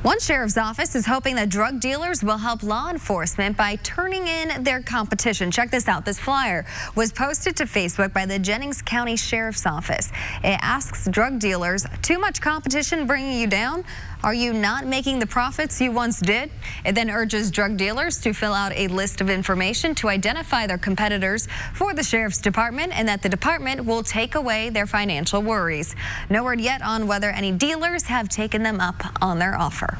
One sheriff's office is hoping that drug dealers will help law enforcement by turning in their competition. Check this out. This flyer was posted to Facebook by the Jennings County Sheriff's Office. It asks drug dealers, too much competition bringing you down? Are you not making the profits you once did? It then urges drug dealers to fill out a list of information to identify their competitors for the Sheriff's Department, and that the department will take away their financial worries. No word yet on whether any dealers have taken them up on their offer.